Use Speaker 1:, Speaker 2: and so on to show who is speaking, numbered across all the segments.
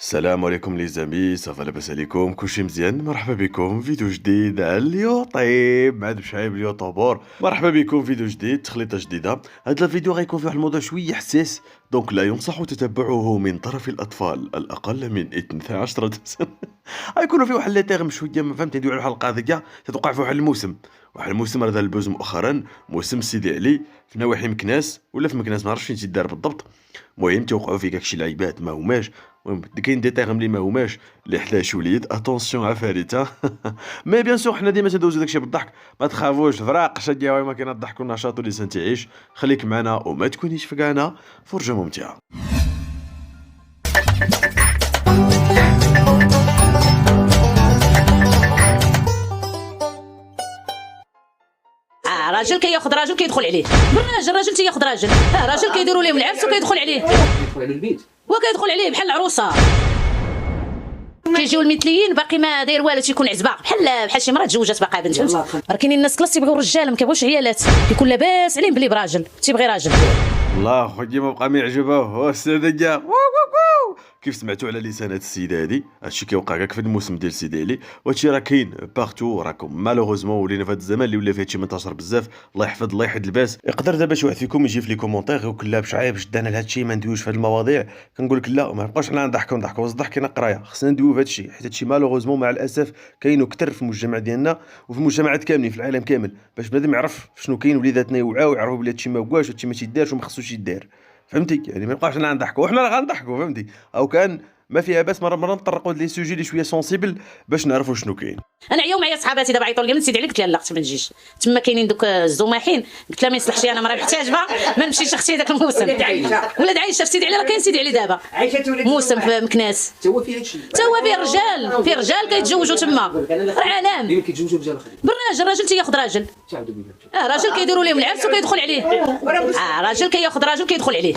Speaker 1: السلام عليكم لي زامي، صافا لاباس عليكم؟ كلشي مزيان؟ مرحبا بكم في فيديو جديد على اليوطيب، عاد بشعيب اليوتوبور. مرحبا بكم في فيديو جديد، تخليطه جديده. هذا الفيديو غيكون فيه واحد الموضوع شويه حساس، دونك لا ينصح تتبعه من طرف الاطفال الاقل من 12 سنه. غيكونوا فيه واحد لي تيرم شويه، ما فهمت، ندوي على واحد القضيه تتوقع في واحد الموسم. واحد الموسم راه دار البوز مؤخرا، موسم سيدي علي في نواحي مكناس ولا في مكناس، ما عرفتش فين تيدار بالضبط. المهم توقعوا فيه داكشي لعيبات ما هماش. المهم كاين دي تيغم اللي ما هماش، اللي حلاش وليد اتونسيون عفاريت ها. مي بيان سور حنا ديما تندوزو داكشي بالضحك، ما تخافوش، فراق شاديه ما كاين الضحك والنشاط واللسان تعيش. خليك معنا وما تكونيش فقعنا، فرجه ممتعه.
Speaker 2: راجل كياخذ راجل كيدخل عليه راجل تياخذ راجل راجل كيديروا ليه العرس وكيدخل عليه
Speaker 3: يدخل على البيت
Speaker 2: وكيدخل عليه بحال العروسه. كيجيو المثليين باقي ما داير والو، تيكون عزباق بحال شي مرا تزوجات باقا بنت، فهمت؟ راه كاينين الناس كلاس تيبغيو الرجال، ما كيبغيوش عيالات، كيكون لاباس عليهم بلي براجل تيبغي راجل.
Speaker 1: الله خويا ما بقى ما يعجبه الساده كاع. كيف سمعتوا على لسان هاد السيده هادي، هادشي كيوقع كاع في الموسم ديال سيدي علي، وهادشي راه كاين بارتو. راكم مالوغوزمون ولينا في هاد الزمان اللي ولا فيه هادشي منتشر بزاف. الله يحفظ الله يحد الباس. يقدر دابا شي واحد فيكم يجي في لي كومونتير يقول لا بشعيب شدانا لهادشي ما ندويوش في هاد المواضيع. كنقول لك لا، ما نبقاوش حنا نضحكوا الصداع كاين قرايه، خصنا ندويو في هادشي، حيت هادشي مالوغوزمون مع الاسف كاينو كتر في المجتمع ديالنا وفي المجتمعات كاملين في العالم كامل، باش بنادم يعرف شنو كاين وليداتنا يوعاو يعرفوا بلي هادشي ما بواش وهادشي ما تيدارش وما خصوش يدار. فهمتي؟ يعني ما يبقاش حنا نضحكوا وحنا راه غنضحكوا، فهمتي؟ او كان ما فيها باس مره نطرقوا لي سوجي اللي شويه سونسيبل باش نعرفوا شنو كاين.
Speaker 2: انا عياو معايا صحاباتي دابا عيطوا لي من سيدي علي، قلت لها لا اختي ما تجيش تما، كاينين دوك الزماحين، قلت لها ما يصلحش انا مراه محتاجه ما نمشيش اختي داك الموسم. ولاد عايشه في سيدي علي، راه كاين سيدي علي دابا موسم في مكناس،
Speaker 3: تا هو فيه هادشي،
Speaker 2: تا هو فيه رجال، فيه رجال كيتزوجوا تما، راه عالم
Speaker 3: اللي كيتزوجوا رجال اخرين
Speaker 2: راجل تياخذ راجل،
Speaker 3: تعاودوا بينا
Speaker 2: راجل كيديروا ليه العرس وكيدخل عليه راجل كياخذ راجل كيدخل عليه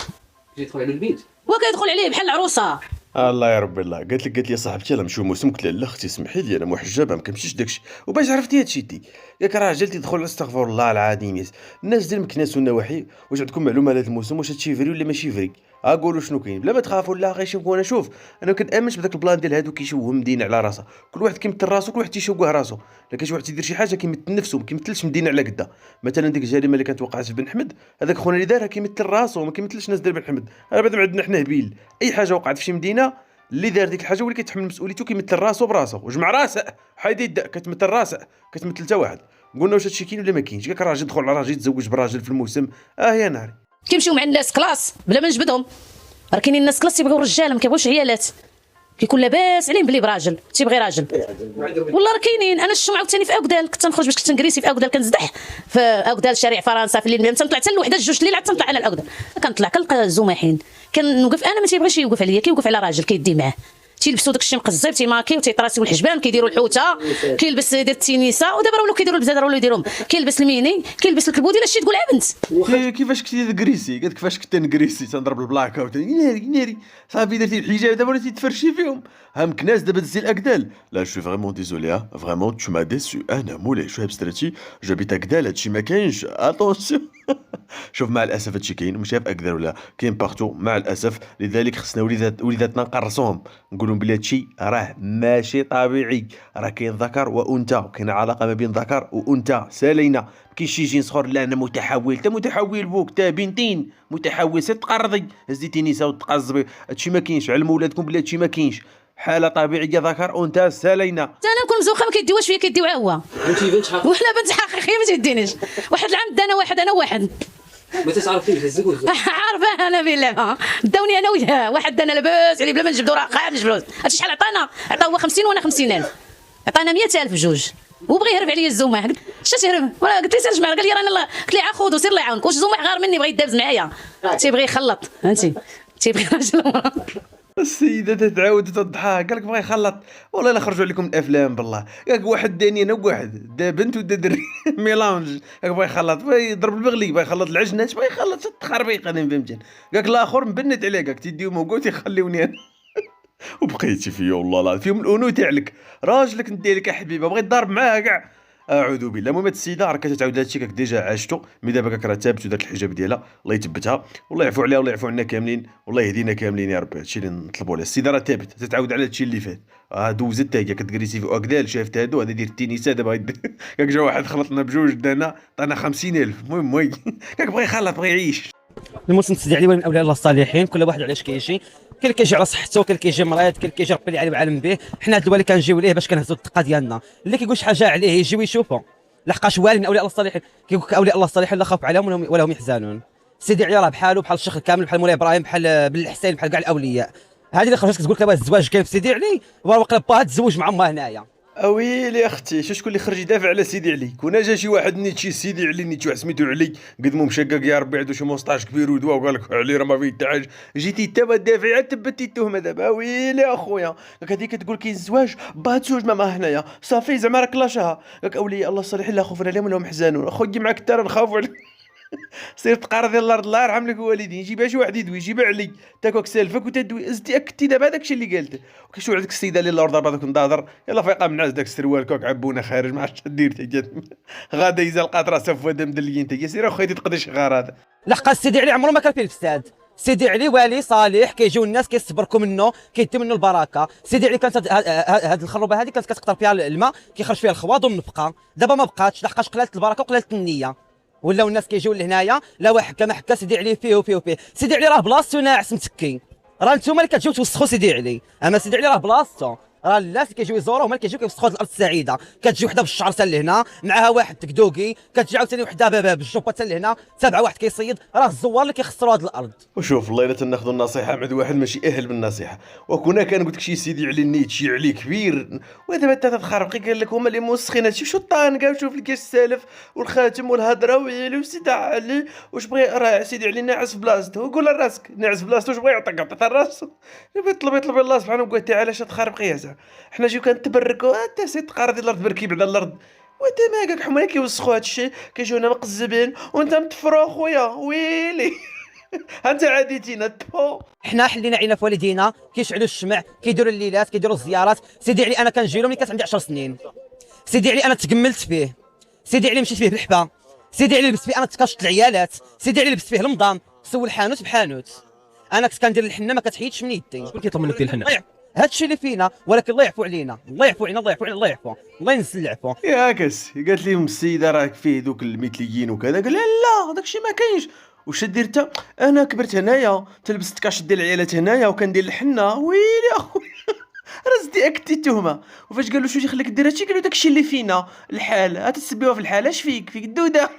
Speaker 3: يدخل على البيت
Speaker 2: وكيدخل عليه بحال العروسه.
Speaker 1: الله يا ربي الله. قالت لي صاحبتي انا نمشيو موسم، قلت لها لا اختي اسمحي لي انا محجبه ما كنمشيش داكشي. وباش عرفتي هادشي انت؟ ياك راجل تيدخل، استغفر الله العظيم ياس. الناس ديال مكناس والنواحي، واش عندكم معلومه على هذا الموسم؟ واش هادشي فري ولا ماشي فري؟ قولوا شنو كاين بلا ما تخافوا. لا غيشوفوا. انا شوف، انا كنامنش بداك البلان ديال هادو كيشوهوا مدينه على راسها، كل واحد كيمثل راسو، كل واحد تيشوه راسو. لا كاين شي واحد تيدير شي حاجه كيمثل نفسه، ما كيمثلش مدينه على قدا. مثلا ديك الجريمه اللي كانت وقعت في بن حمد، هذاك خونا اللي دارها كيمثل راسو، ما كيمثلش الناس ديال بن حمد. ابدا عندنا حنا هبيل، اي حاجه وقعت في شي مدينه اللي دار ديك الحاجه هو اللي كيتحمل مسؤوليته، كيمثل راسو براسو. وجمع راسه حيد يدا كتمثل راسه، كتمثل حتى واحد. قلنا واش هادشي كاين ولا ما كاينش؟ ياك راجل يدخل على راجل يتزوج براجل في الموسم، يا ناري.
Speaker 2: كيمشيو مع الناس كلاس بلا ما نجبدهم، راه كاينين الناس كلاس تيبغيو الرجال ما كيبغيوش عيالات، كيكون لاباس عليهم بلي براجل تيبغي راجل. والله راه كاينين. انا شفتهم عاوتاني في اكدال، كنت نخرج باش كنت نكريسي في اكدال، كنزدح في اكدال شارع فرنسا في الليل، تنطلع حتى لوحده جوج الليل عاد تنطلع على الاكدال، كنطلع كنلقى الزماحين، كنوقف انا ما تيبغيش يوقف عليا، كيوقف على راجل كيدي معاه، تيلبسوا داكشي مقزب، تيماكيو تيطراسيو الحجبان، كيديروا الحوته، كيلبس يدير التينيسه، ودابا ولاو كيديروا البزاده ولاو يديروهم، كيلبس الميني، كيلبس الكبودي، لا شي تقول بنت.
Speaker 1: كيفاش كنتي تكريسي؟ قالت كيفاش كنت نكريسي تنضرب البلاكه ناري صافي درتي الحجاب دابا وليتي تفرشي فيهم. هامك ناس دابا دزتي الاكدال. لا جو فريمون ديزولي فريمون تو ما ديسو. انا مولاي شويه بستراتي جابيت اكدال، هادشي ما كاينش اتونسيون. شوف مع الاسف هادشي كاين، ماشي في اكدال ولا كاين بارتو مع الاسف. لذلك خصنا وليداتنا نقرصوهم، نقول لهم بلي هادشي راه ماشي طبيعي، راه كاين ذكر وانثى، وكاين علاقه ما بين ذكر وانثى سالينا. كاين شي جنس اخر لا انا متحول، تا متحول بوك تا بنتين متحول سي تقرضي هزيتي نساء وتقزبي، هادشي ما كاينش. علموا ولادكم بلي هادشي ما كاينش، حاله طبيعيه ذكر انثى سالينا.
Speaker 2: انا نكون مزوقه ما كيديوهاش فيا، كيديو هو
Speaker 3: انتي بنت حق
Speaker 2: وحنا بنت حقيقيه ما تيدينيش. واحد العام دانا واحد انا واحد
Speaker 3: ما تتعرفيش هزك وهزك
Speaker 2: عارفه انا بالله داوني انا وياه، واحد دانا لاباس عليه بلا ما نجبدو راه نجبدو. هادشي شحال عطانا؟ عطا هو 50 وانا 50,000، عطانا 100,000 بجوج، وبغى يهرب عليا الزماح. اش تهرب؟ وانا قلت له سير جمع، قال لي راني قلت لي خذ وسير الله يعاونك. واش الزماح غار مني بغى يدابز معايا، تيبغي يخلط، فهمتي؟ تيبغي راجل ومراه.
Speaker 1: السيده تتعاود تضحك، قالك بغا يخلط. والله الا خرجوا عليكم الافلام بالله. قالك واحد داني انا وواحد دا بنت ودا دري ميلانج، قالك بغا يخلط، بغا يضرب البغلي، بغا يخلط العجنات، بغا يخلط التخربيق. انا فهمتي. قالك الاخر مبنت عليه، قالك تيديو موقوت يخليوني انا. وبقيتي فيا والله العظيم فيهم الانوثه عليك، راجلك ندير لك يا حبيبه بغيت ضارب معاه كاع. اعوذ بالله. المهم هاد السيده راه كتعاود هادشي كاك ديجا عاشتو، مي دابا كاك راه تابت ودارت الحجاب ديالها، الله يثبتها والله يعفو عليها والله يعفو عنا كاملين والله يهدينا كاملين يا ربي. هادشي اللي نطلبوا عليه. السيده راه تابت تتعاود على هادشي اللي فات، دوزت حتى هي كتكريسي في اكدال، شافت هادو هذا دير التينيسه دابا كاك جا واحد خلط لنا بجوج دانا عطانا 50,000. المهم كاك بغى يخلط بغى يعيش.
Speaker 4: المسلم تسدي عليه من اولياء الله الصالحين، كل واحد علاش كيجي، كاين اللي كيجي على صحته، كاين اللي كيجي مريض، كاين اللي كيجي ربي اللي عليه وعالم به. حنا هاد الوالي كنجيو ليه باش كنهزوا الدقه ديالنا، اللي كيقول شي حاجه عليه يجيو يشوفوا، لحقاش والي من اولياء الله الصالحين كيقول لك اولياء الله الصالحين لا خوف عليهم ولا هم يحزنون. سيدي علي راه بحالو بحال الشيخ الكامل، بحال مولاي ابراهيم، بحال بن الحسين، بحال كاع الاولياء. هذه اللي خرجت كتقول لك دابا الزواج كاين في سيدي علي، واقيلا باها تزوج مع امها هنايا.
Speaker 1: اويلي اختي، شكون اللي خرج يدافع على سيدي علي؟ كون جا شي واحد نيت شي سيدي علي نيت واحد سميتو علي قدمو مشقق يا ربي عنده شي موسطاج كبير ودوا وقال لك علي راه ما فيه حتى حاجه، جيتي تابا تدافعي عاد تبتي التهمه دابا. ويلي اخويا هذيك كتقول كاين الزواج با تزوج مع هنايا صافي زعما راك لاشاها. قالك اولياء الله الصالحين لا خوف عليهم ولا هم يحزنون. اخويا معاك حتى راه نخافوا عليك. سير تقارا ديال الارض الله يرحم لك الوالدين، جيبها شي واحد يدوي، جيبها علي تاكوك سالفك وتدوي ازتي اكدتي دابا داكشي اللي قالته. وكيشوف عندك السيده اللي الله ضربه داك النظر يلا فيقا من عز داك السروال كوك عبونا خارج ما عرفتش دير تجات غادا يزال لقات راسها في واد مدليين تجي سير اخويا تقضي شي غار هذا.
Speaker 4: لحق سيدي علي عمره ما كان فيه الفساد، سيدي علي والي صالح، كيجيو الناس كيستبركوا منه كيديو منه البركه. سيدي علي كانت هاد الخروبه هذه كانت كتقطر فيها الماء كيخرج فيها الخواض والنفقه، دابا ما بقاتش لحقاش قلالت البركه وقلالت النيه، ولاو الناس كيجيو لهنايا لا واحد حكا ما حكا سيدي علي فيه وفيه وفيه. سيدي علي راه بلاصتو ناعس متكي، راه نتوما اللي كتجيو توسخوا سيدي علي، اما سيدي علي راه بلاصتو، راه الناس اللي كيجيو يزوروه هما اللي كيجيو كيوسخوا الارض السعيده. كتجي وحده بالشعر حتى لهنا معاها واحد تكدوكي، كتجي عاوتاني وحده بالجوبه حتى لهنا تابعه واحد كيصيد، راه الزوار اللي كيخسروا هاد الارض.
Speaker 1: وشوف والله الا تناخذوا النصيحه من واحد ماشي اهل بالنصيحه. وكنا كان قلت لك شي سيدي علي النيت شي علي كبير، ودابا انت تتخربقي قال لك هما اللي موسخين هادشي. شو الطانقه وشوف لك السالف والخاتم والهضره ويلي وسيدي علي واش بغى راه سيدي علي ناعس في بلاصتو. وقول لراسك ناعس في بلاصتو واش بغى يعطيك عطى راسو. يطلب الله سبحانه وتعالى تعالى اش تخربقي يا زعما. حنا جيو كنتبركوا انت سيد تقارا ديال الارض بركي بعد الارض وانت ما كاك حمايه كيوسخوا هادشي كيجيو هنا مقزبين وانت متفرو اخويا. ويلي انت عاديتينا تبو.
Speaker 4: حنا حلينا عينا في والدينا كيشعلوا الشمع كيديروا الليلات كيديروا الزيارات. سيدي علي انا كنجي له ملي كانت عندي 10 سنين، سيدي علي انا تجملت فيه، سيدي علي مشيت فيه بالحبه، سيدي علي لبست فيه انا تكاشط العيالات، سيدي علي لبست فيه المضام سول حانوت بحانوت. انا كنت كندير الحنه ما كتحيدش من يدي.
Speaker 3: شكون كيطلب منك فيه الحنه؟
Speaker 4: هادشي اللي فينا، ولكن الله يعفو علينا، الله يعفو علينا، الله يعفو علينا، الله يعفو، الله ينزل العفو.
Speaker 1: يا كاس قالت لهم السيده راك فيه دوك المثليين وكذا، قال لا داكشي ما كاينش. واش دير انت؟ انا كبرت هنايا تلبست كاش ديال العيالات هنايا وكندير الحنه. ويلي اخويا راه اكدتي التهمه. وفاش قال له شو يخليك دير هادشي قال له داكشي اللي فينا الحال غتسبيوها في الحال. اش فيك الدوده؟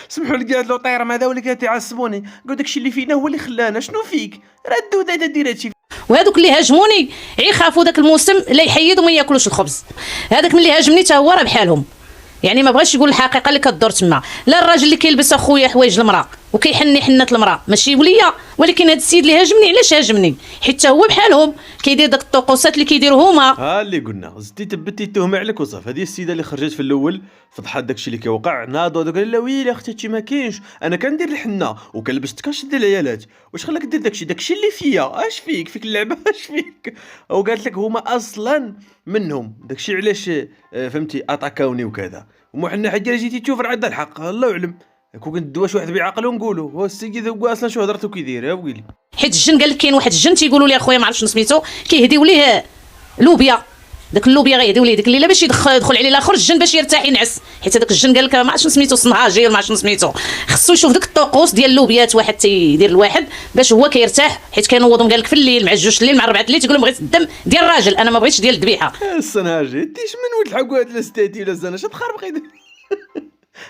Speaker 1: سمحوا لي كاع لوطيرم هذا ولا كيعصبوني. قال داكشي اللي فينا هو اللي خلانا. شنو فيك؟ راه الدوده دير هادشي.
Speaker 2: وهذوك اللي هاجموني يخافوا ذاك الموسم لا يحيدوا ما ياكلوش الخبز. هذاك ملي هاجمني حتى هو راه بحالهم، يعني ما بغاش يقول الحقيقه اللي كدور تما. لا الراجل اللي كيلبس اخويا حوايج المراه وكيحني حنه المراه ماشي وليا، ولكن هذا السيد اللي هاجمني علاش هاجمني؟ حيت هو بحالهم كيدير داك الطقوسات اللي كيديروا هما.
Speaker 1: ها اللي قلنا زدتي تبتي التهمه عليك وصافي. هذه السيده اللي خرجت في الاول فضحات داكشي اللي كيوقع، ناضوا دوك لا ويلي اختي هادشي ما كاينش، انا كندير الحنه وكنلبس كاش ديال العيالات. واش خلاك دير داكشي اللي فيا؟ اش فيك اللعبه اش فيك؟ وقالت لك هما اصلا منهم داكشي علاش فهمتي اتاكاوني وكذا. ومو حنا حاجه جيتي تشوف راه عندها الحق الله يعلم. كون كنت دواش واحد بعقل ونقولوا هو السيد هو اصلا شو هضرته كيدير يا ويلي.
Speaker 2: حيت الجن قال لك كاين واحد الجن تيقولوا لي اخويا ما عرفتش شنو سميتو كيهديو ليه لوبيا، داك اللوبيا غيهديو ليه ديك الليله باش يدخل عليه الاخر الجن باش يرتاح ينعس. حيت هذاك الجن قال لك ما عرفتش شنو سميتو صنهاجي ما عرفتش شنو سميتو، خصو يشوف ديك الطقوس ديال اللوبيات واحد تيدير الواحد باش هو كيرتاح. حيت كينوضهم قال لك في الليل مع 2 الليل مع 4 الليل تيقول لهم بغيت الدم ديال الراجل انا ما بغيتش ديال الذبيحه.
Speaker 1: الصنهاجي تيش من ولد الحكوات لا ستاتي ولا زنا تخربقي.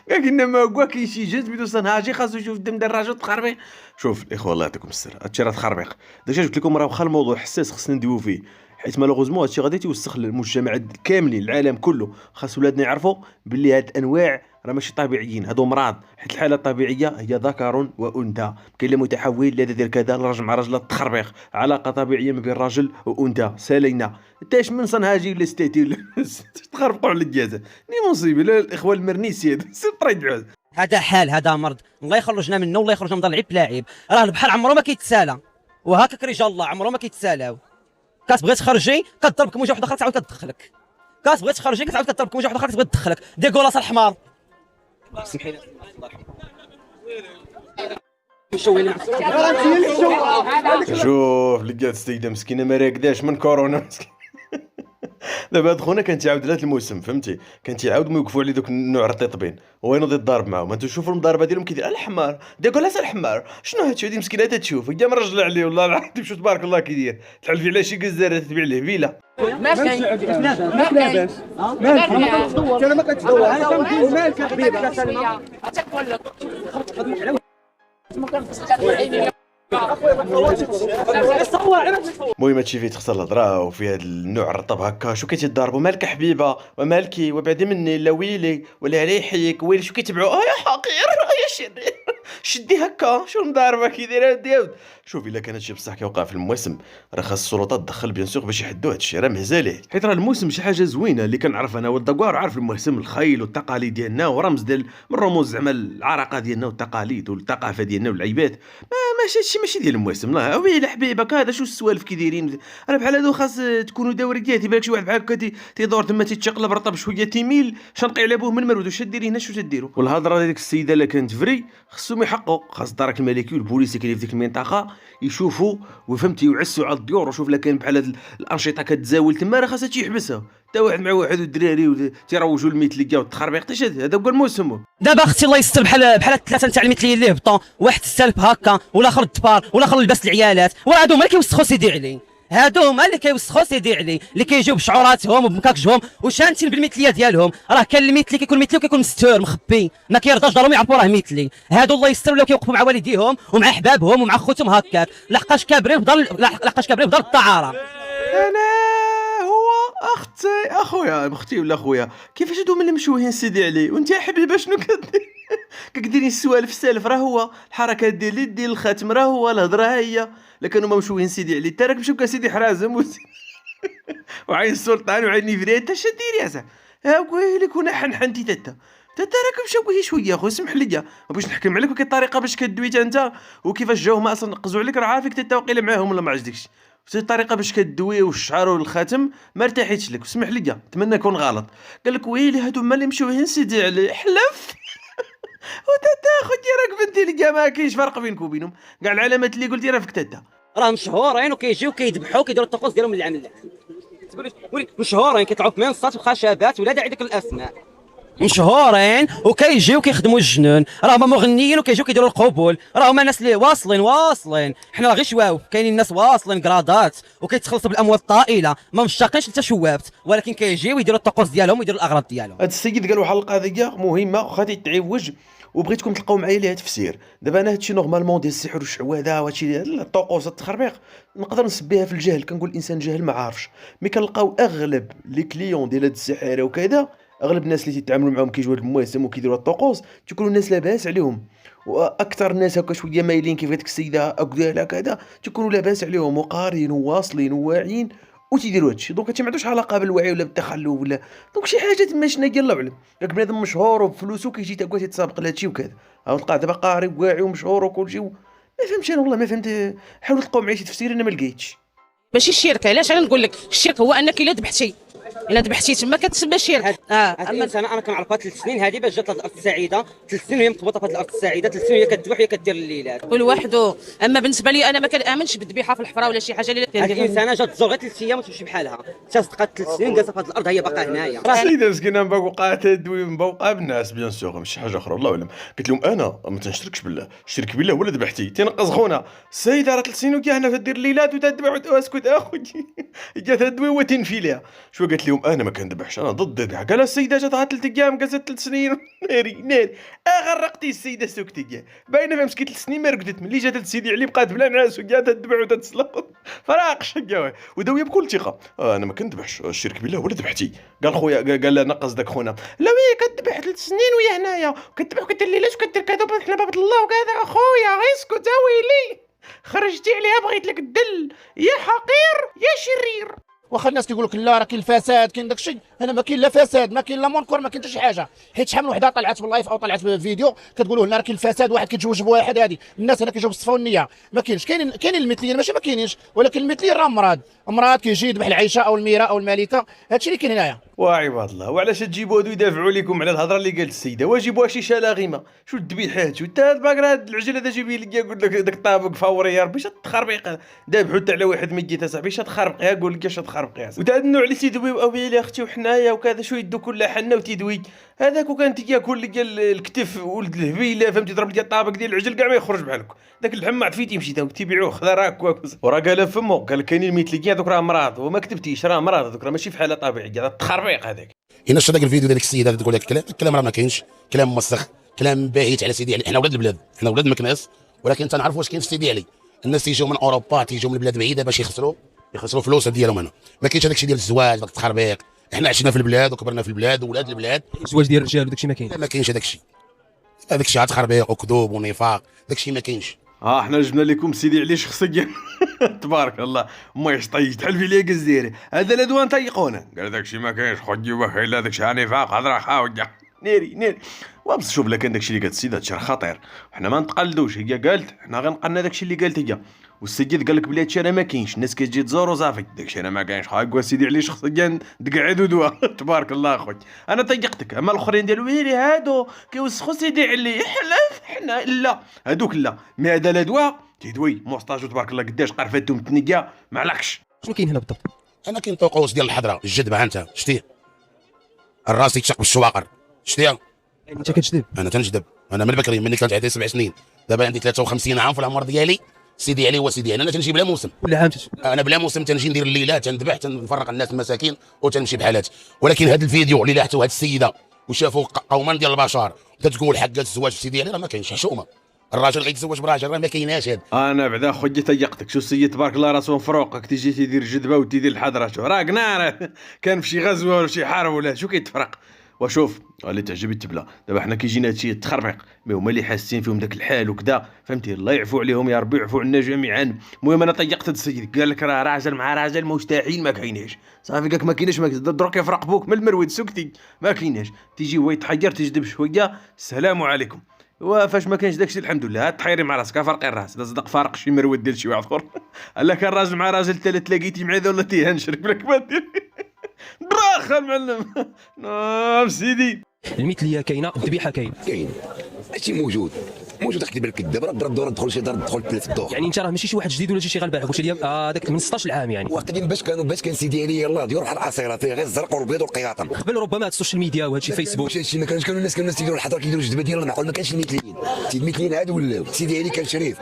Speaker 1: كاك انما هو كاين شي جن سميتو صنهاجي خاصو يشوف الدم ديال الراجل تخربيق. شوف الاخوه الله يعطيكم السر هادشي راه تخربيق. داكشي قلت لكم راه واخا الموضوع حساس خصنا ندويو فيه، حيت مالوغوزمون هادشي غادي توسخ المجتمعات كاملين العالم كله. خاص ولادنا يعرفوا باللي هاد الانواع راه ماشي طبيعيين، هادو مرض. حيت الحاله الطبيعيه هي ذكر وانثى، كاين اللي متحول لا دير كذا الراجل مع راجل تخربيق، علاقه طبيعيه ما بين راجل وانثى سالينا. انتاش من صنهاجي ولا ستاتي ولا تخربقوا على الجازه ني مصيبه. لا الاخوه المرنيسيات سير طريد.
Speaker 4: هذا حال هذا مرض، الله يخرجنا منه والله يخرجنا من ضل العيب لاعب. راه البحر عمره ما كيتسالى، وهكاك رجال الله عمره ما كيتسالاو. كتبغي تخرجي كضربك موجه واحده اخرى تعاود كتدخلك. كتبغي تخرجي كتعاود كتطلب وجه واحد اخر كتبغي تدخلك ديكولاس الحمار. سمحي لي
Speaker 1: شوف لقات السيده مسكينه ما راكداش من كورونا مسكين. دابا هاد خونا كان تيعاود لها الموسم فهمتي، كان تيعاودوا يوقفوا على دوك النوع الرطيطبين وين غادي يضارب معاهم. انتو شوفوا المضاربه ديالهم كيدير الحمار ديكولاس الحمار. شنو هادشي هادي مسكينه تتشوف هي مرجله عليه والله العظيم. شوف تبارك الله كيدير تحلفي على شي كزاره تبيع له فيلا.
Speaker 5: ما كاين ما كاين انا ما كنتدور انا كنقول مالك حبيبه تقول لك
Speaker 1: المهم هادشي فيه تخسر الهضره وفي هاد النوع الرطب هكا. شو كيتضاربوا مالك حبيبه ومالكي وبعدي مني لا ويلي ولا علي يحييك ويلي. شو كيتبعوا يا حقير يا شرير شدي هكا. شو المضاربه كيدير هادي. شوف الا كان هادشي بصح كيوقع في الموسم راه خاص السلطات تدخل بيان سور باش يحدوا هادشي راه مهزاليه. حيت راه الموسم شي حاجه زوينه اللي كنعرف انا ولد دكوار عارف الموسم الخيل والتقاليد ديالنا ورمز ديال من رموز زعما العراقه ديالنا والتقاليد والثقافه ديالنا والعيبات. ماشي هادشي ماشي ديال الموسم لا ويلي حبيبك هذا شو السوالف كيدايرين. راه بحال هادو خاص تكونوا دوريات. يبان لك شي واحد بحال هكا تيدور تما تيتشقلب رطب شويه تيميل شنقي على بوه من مرود. واش ديري هنا شو تديروا. والهضره ديك السيده اللي كانت فري خصهم يحقوا. خاص الدرك الملكي والبوليس اللي كاين في ديك المنطقه يشوفوا وفهمتي يعسوا على الديور. وشوف لا كان بحال هاد الانشطه كتزاول تما راه خاصها تيحبسها. حتى واحد مع واحد والدراري تيروجوا المثليه والتخربيق تيش هذا هو الموسم.
Speaker 4: دابا اختي الله يستر بحال الثلاثه نتاع المثليين اللي هبطوا واحد السالب هكا والاخر الدبار والاخر لباس العيالات وراه هادو هما اللي كيوسخوا سيدي علي. هادو هما اللي كيوسخوا سيدي علي اللي كيجيو بشعوراتهم وبمكاكجهم وشانتين بالمثليه ديالهم. راه كان المثلي كيكون مثلي وكيكون مستور مخبي ما كيرضاش دارهم يعرفوا راه مثلي. هادو الله يستر ولاو كيوقفوا مع والديهم ومع احبابهم ومع خوتهم هكاك لحقاش كابرين في دار الطعاره.
Speaker 1: انا هو اختي ولا خويا كيفاش هادو من المشوهين سيدي علي وانت يا حبيبه شنو كدير. كديري السوالف السالف راه هو الحركات ديال اليد ديال الخاتم راه هو الهضره هي. لكن هما مشوهين سيدي علي تا راك مشوكا سيدي حرازم وعين السلطان وعين نيفري انت اش ديري يا زعما. ها ويلي كون حنحنتي تتا راك مشوهي شويه خو اسمح لي ما بغيتش نحكم عليك وكي الطريقه باش كدوي انت وكيفاش جاو هما اصلا نقزوا عليك راه عافيك تتا وقيله معاهم ولا ما عجبكش. الطريقه باش كدوي والشعر والخاتم ما ارتاحيتش لك اسمح لي نتمنى نكون غلط. قال لك ويلي هادو هما اللي مشوهين سيدي علي حلف وتتا خوتي راك بنتي لك ما كاينش فرق بينك وبينهم كاع العلامات اللي قلتي راه فيك تتا.
Speaker 4: راه مشهورين وكيجيو كيذبحوا كيديروا الطقوس ديالهم اللي عامل مشهورين كيطلعوا في منصات وخشبات ولا داعي ديك الاسماء. مشهورين وكيجيو كيخدموا الجنون راه هما مغنيين وكيجيو كيديروا القبول راه هما الناس اللي واصلين. حنا راه غير شواوف كاينين الناس واصلين كرادات وكيتخلصوا بالاموال الطائله ما مشتاقينش حتى شوابت ولكن كيجيو يديروا الطقوس ديالهم ويديروا الاغراض ديالهم.
Speaker 1: هاد السيد قال واحد القضيه مهمه وخاطي تعوج وبغيتكم تلقاو معايا ليها تفسير. دابا انا هادشي نورمالمون ديال السحر والشعوذه وهادشي الطقوس التخربيق نقدر نسبيها في الجهل. كنقول الانسان جاهل ما عارفش. مي كنلقاو اغلب لي كليون ديال هاد السحاره وكذا اغلب الناس اللي تيتعاملوا معاهم كيجيو هاد المواسم وكيديروا الطقوس تيكونوا الناس لاباس عليهم. واكثر الناس هكا شويه مايلين كيف هذيك السيده اكدالا كذا تيكونوا لاباس عليهم وقارين وواصلين وواعيين وتيديروا هادشي. دونك هادشي ما عندوش علاقه بالوعي ولا بالتخلف ولا دونك شي حاجه تما شنا ديال الله اعلم. ياك بنادم مشهور وبفلوسو كيجي تا كاع تيتسابق لهادشي وكذا تلقى دابا قاري وواعي ومشهور وكلشي ما فهمتش انا والله ما فهمت. حاولوا تلقاو معايا شي تفسير انا ما لقيتش.
Speaker 2: ماشي الشرك. علاش انا نقول لك الشرك هو انك الا ذبحتي تما كتسمى شرك.
Speaker 4: اما انا كنعرفها 3 سنين هذه باش جات الارض السعيده 3 سنين وهي مرتبطه بهذه الارض السعيده 3 سنين هي كتذبح هي كدير الليلات
Speaker 2: كل وحده. اما بالنسبه لي انا ما كنامنش بالذبيحه في الحفره ولا شي حاجه اللي
Speaker 4: هذه الانسانه جات تزور غير 3 ايام وتمشي بحالها تصدقات 3 سنين جالسه في هذه الارض هي باقا هنايا.
Speaker 1: السيده مسكينه مبوقعه تدوي مبوقعه بالناس بيان سور ماشي حاجه اخرى الله اعلم. قلت لهم انا ما تنشركش بالله الشرك بالله ولا ذبحتي تنقص خونا السيده راه 3 سنين وكاع هنا تدير الليلات وتذبح واسكت اخوتي جات تدوي وتنفي ليها. شو قالت لهم انا ما كندبحش انا ضد الذبح. قال السيده جات 3 ايام جالسه 3 سنين ناري غرقتي السيده سكتي كاع باينه فيها مسكيت 3 سنين ما رقدت ملي جات سيدي علي بقات بلا نعاس وكاع تذبح وتتسلق فراقش كاع وداويه بكل ثقه. انا ما كندبحش الشرك بالله ولا ذبحتي. قال خويا قال لا نقص داك خونا لا وي كتذبح 3 سنين ويا هنايا وكتذبح وكدير الليلات وكدير كذا حنا باب الله وكذا. اخويا اسكت ويلي خرجتي عليها بغيت لك الدل يا حقير يا شرير.
Speaker 5: واخا الناس كيقول لك لا راه كاين الفساد كاين داكشي انا ما كاين لا فساد ما كاين لا منكر ما كاين حتى شي حاجه. حيت شحال من وحده طلعت باللايف او طلعت بالفيديو كتقولوا هنا راه كاين الفساد واحد كيتزوج بواحد هذه الناس هنا كيجيو بالصفا والنيه ما كاينش. كاين المثليين ماشي ما كاينينش ولكن المثليين راه امراض كيجي يذبح العيشه او الميره او الملكه هادشي اللي كاين هنايا.
Speaker 1: وعباد الله، وعلاش تجيبوا هادو يدافعوا لكم على الهضره اللي قالت السيده؟ وجيبوها شي شلاغمه، شو الذبيحات شو انت هاد باكر هاد العجل هذا جيبي لي قول لك داك الطابق فوري يا ربي شاد تخربيق ذبحوا حتى على واحد ميت اصاحبي شاد تخربيق قول لك شاد تخربيق وتا هاد النوع اللي تيدويو اويلي اختي وحنايا وكذا شو يدو كل حنا وتيدوي هذاك وكانت ياكل لك الكتف ولد الهبيله فهمتي ضرب لي الطابق ديال العجل كاع ما يخرج بحالك داك اللحم ما عرفتي يمشي تيبيعوه خضر هكا وراه قالها فمو قال كاينين ميتليكين هذوك راه مرض وما كتبتيش راه مرض هذوك راه ماشي في حاله طبيعيه هذا التخربيق هذاك.
Speaker 6: الا شفت داك الفيديو ديال السيد هذا تقول لك الكلام راه ما كاينش، كلام مسخ، كلام باهت على سيدي علي. حنا ولاد البلاد، حنا ولاد مكناس، ولكن تنعرف واش كاين في سيدي علي. الناس تيجيو من اوروبا تيجيو من البلاد بعيده باش يخسروا فلوس ديالهم هنا. ما كاينش هذاك الشيء ديال الزواج داك التخربيق. حنا عشنا في البلاد وكبرنا في البلاد وولاد البلاد.
Speaker 7: الزواج ديال الرجال وداك الشيء ما كاين.
Speaker 6: ما كاينش هذاك الشيء. هذاك الشيء عاد تخربيق وكذوب ونفاق، داك الشيء ما كاينش.
Speaker 1: حنا جبنا لكم سيدي علي شخصيا تبارك الله ما يشطي تحل في لي الجزيري هذا الادوان تيقونا قال داكشي ما كاينش خدي وخيلا داكشي نفاق هضره خاوجه نيري وبس شوف لكن داكشي اللي قالت السيده هادشي راه خطير وحنا ما نتقلدوش هي قالت حنا غنقلنا داكشي اللي قالت هي والسيد قال لك بلي هادشي راه ما كاينش الناس كتجي تزور وصافي داكشي راه ما كاينش هاكا سيدي علي شخصيا دقعد ودوا تبارك الله اخويا انا طيقتك اما الاخرين ديال ويلي هادو كيوسخوا سيدي علي حنا لا هادوك لا مي هذا الادواء تيدوي موسطاجو تبارك الله قداش قرفتهم تنقيا ما علقش.
Speaker 7: شنو كاين هنا بالضبط؟
Speaker 6: انا كاين طقوس ديال الحضره الجدبه انت شتيه الراس يتشق بالشواقر شتيها
Speaker 7: يعني انت كتجذب؟
Speaker 6: انا تنجذب انا من بكري مني كانت عندي 7 سنين دابا عندي 53 عام في العمر ديالي سيدي علي هو سيدي انا تنجي بلا موسم
Speaker 7: كل عام
Speaker 6: انا بلا موسم تنجي ندير الليلات تنذبح تنفرق الناس المساكين وتنمشي بحالاتي ولكن هذا الفيديو اللي لاحظتوا هذه السيده وشافوا قوما ديال البشر تتقول حق الزواج في سيدي علي راه ما كاينش حشومه الراجل غيتزوج براجل راه ما كايناش هذا.
Speaker 1: انا بعدا خويا تيقتك شو السيد تبارك الله راسو مفروق تيجي تيدير جدبه وتيدير الحضره شو راه قنار كان في شي غزوه ولا شي حرب ولا شو كيتفرق وشوف اللي تعجب التبله دابا حنا كيجينا هادشي التخربيق مي هما اللي حاسين فيهم داك الحال وكذا فهمتي الله يعفو عليهم يا ربي يعفو عنا جميعا. المهم انا طيقت هاد السيد قال لك راه راجل مع راجل مستحيل ما كايناش صافي قالك ما كايناش دروك يفرق بوك من المرويد سكتي ما كايناش تيجي هو يتحير تجذب شويه السلام عليكم وفاش ما كاينش داكشي الحمد لله هاد تحيري مع راسك فرقي الراس لا صدق فارق شي مرود ديال شي واحد اخر الا كان راجل مع راجل تلاقيتي مع ذا ولا تيهنشرك بلاك ما دير براخ المعلم نعم سيدي
Speaker 7: المثليه كاينه الذبيحه كاين
Speaker 8: هادشي موجود اكتب لك الكذاب راه الدور ندخل شي دار ندخل في الدور
Speaker 7: يعني انت راه ماشي شي واحد جديد ولا شي غلبان قلت لي هذاك من 16 عام يعني
Speaker 8: وقتين باش كان سيدي علي يلاه ديال بحال العصيره فيه غير الزرق والبيض والقياطم
Speaker 7: قبل ربما هاد السوشيال ميديا وهذا الشيء فيسبوك
Speaker 8: هادشي ما كانوا الناس تيديروا الحضره كيديروا الجدبه ديالهم معقول ما كانش المثليين عاد ولاو سيدي علي كان شريف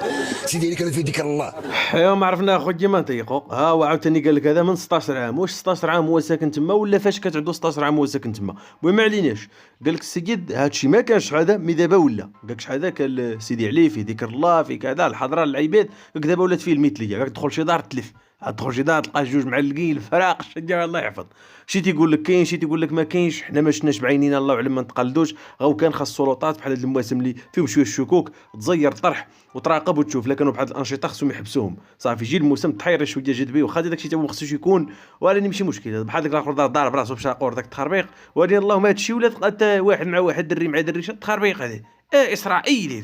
Speaker 8: سيدي علي كان فيه ذكر الله
Speaker 1: ايوا ما عرفنا خويا ما نطيقوا هو عاوتاني قال لك هذا من 16 عام واش 16 عام هو ساكن تما ولا فاش كانت عنده 16 عام هو ساكن تما المهم ما عليناش قال لك السيد هادشي ما كانش هذا مي دابا ولا قال لك شحال هذا كان سيدي علي في ذكر الله في كذا الحضره العباد دابا ولات فيه المثليه تدخل شي دار تلف تدخل شي دار تلقى جوج معلقين الفراق الشجره الله يحفظ شي تيقول لك كاين شي تيقول لك ما كاينش حنا ما شفناش بعينينا الله اعلم ما نتقلدوش غير كان خاص السلطات بحال هاد المواسم اللي فيهم شويه الشكوك تزير طرح وتراقب وتشوف لكن بحال الانشطه خصهم يحبسوهم صافي يجي الموسم تحير شويه جدبي وخا داكشي تا هو خصوش يكون وراني ماشي مشكل بحال داك الاخر ضارب راسو بشاقور داك التخربيق ولكن اللهم هادشي ولا حتى واحد مع واحد دري مع دري التخربيق هذا اسرائيلي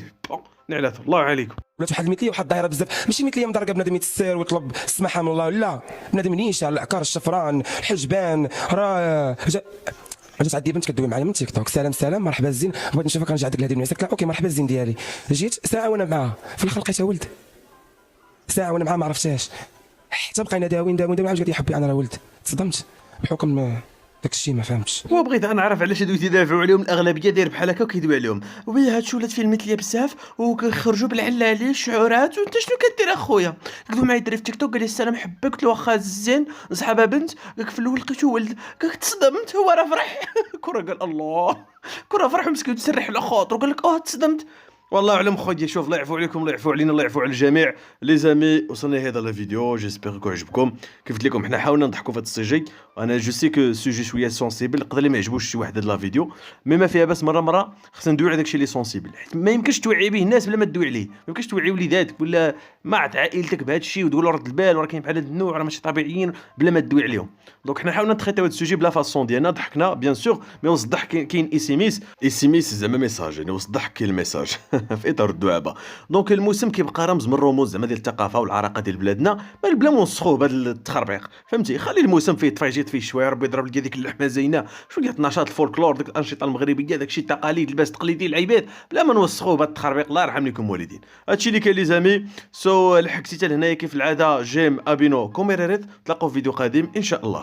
Speaker 1: نعلات الله عليكم
Speaker 7: ولات واحد المثليه وواحد الظاهره بزاف ماشي مثليه مضرقه بنادم يتسير ويطلب السماحه من الله لا بنادم نيشان العكار الشفران الحجبان راه جات عندي بنت كدوي معايا من تيك توك سلام مرحبا الزين بغيت نشوفك غنجي عندك لهذه المناسبه قلت اوكي مرحبا الزين ديالي جيت ساعه وانا معاها في الاخر لقيتها ولد ساعه وانا معاها ما عرفتهاش حتى بقينا داوين عاود قال لي حبي انا راه ولد تصدمت بحكم داك الشيء ما فهمتش
Speaker 1: وبغيت انا نعرف علاش هادو تيدافعوا عليهم الاغلبيه داير بحال هكا وكيدوي عليهم وي هادشي ولات فيه المثليه بزاف وكيخرجوا بالعلالي الشعورات وانت شنو كدير اخويا قالوا معايا دري في تيك توك قال لي السلام حبك قلت له واخا زين صحابه بنت قالك في الاول لقيتو ولد قالك تصدمت هو راه فرح كره قال الله كره فرح مسكين تسرح على خاطر قال لك تصدمت والله اعلم خويا شوف الله يعفو عليكم الله يعفو علينا الله يعفو على الجميع لي زامي وصلنا هذا الفيديو جيسبيغ كو عجبكم كيف قلت لكم حنا حاولنا نضحكوا في هذا السوجي وانا جو سي كو سوجي شويه سونسيبل يقدر لي ما يعجبوش شي واحد هذا لا فيديو مي ما فيها بس مره خصنا ندوي على داكشي اللي سونسيبل ما يمكنش توعي به الناس بلا ما تدوي عليه ما يمكنش توعي وليداتك ولا مع عائلتك بهذا الشيء وتقول رد البال وراه كاين بحال هذا النوع راه ماشي طبيعيين بلا ما تدوي عليهم دونك حنا حاولنا نتريتيو هذا السوجي بلا فاسون ديالنا ضحكنا بيان سور مي وصدح كاين اس ام اس زعما ميساج يعني وصدح كاين الميساج في اطار الدعابه. دونك الموسم كيبقى رمز من الرموز زعما ديال الثقافه والعراقه ديال بلادنا، بلا ما نوسخوه بهذا التخربيق، فهمتي؟ خلي الموسم فيه تفايجيط، فيه شويه ربي يضرب لك هذيك اللحمه زينه، شويه نشاط الفولكلور، ديك الانشطه المغربيه، داكشي التقاليد، الباس التقليدي، العباد، بلا ما نوسخوه بهذا التخربيق. الله يرحم لكم والدين. هادشي اللي كاين لي زامي. الحكسي حتى لهنايا كيف العاده. جيم ابينو كوميريريت، تلاقوا في فيديو قادم ان شاء الله.